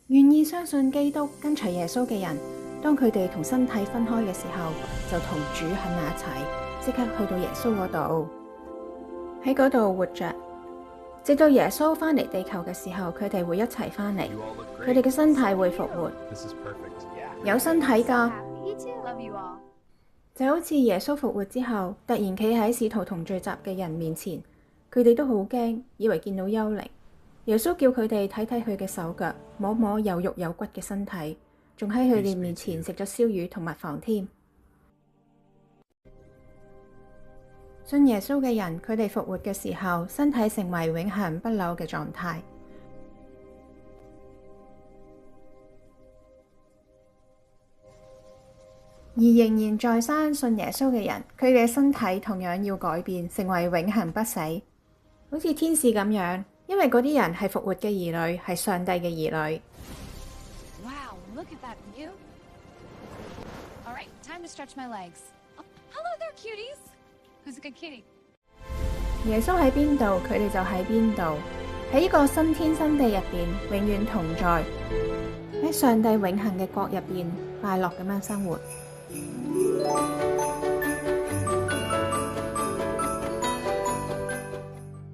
願意相信基督、跟隨耶穌嘅人，當佢哋同身體分開嘅時候，就同主喺埋一齊，即刻去到耶穌嗰度，喺嗰度活着，直到耶穌返嚟地球嘅時候，佢哋會一齊返嚟，佢哋嘅身體會復活，有身體㗎，就好似耶穌復活之後，突然企喺使徒同聚集嘅人面前，佢哋都好驚，以為見到幽靈。耶穌叫佢哋睇睇佢嘅手腳，摸摸有肉有骨嘅身體，仲喺佢哋面前食咗燒魚同蜜房添。信耶穌嘅人，佢哋復活嘅時候，身體成為永恆不朽嘅狀態。而仍然在生信耶穌嘅人，佢哋嘅身體同樣要改變，成為永恆不死，好似天使咁樣。因為嗰啲人係復活嘅兒女，係上帝嘅兒女。Wow, look at that view. All right, time to stretch my legs. Oh, hello there, cuties. Who's a good kitty? 耶穌喺邊度，佢哋就喺邊度。喺呢個新天新地入邊，永遠同在。喺上帝永恆嘅國入邊，快樂咁樣生活。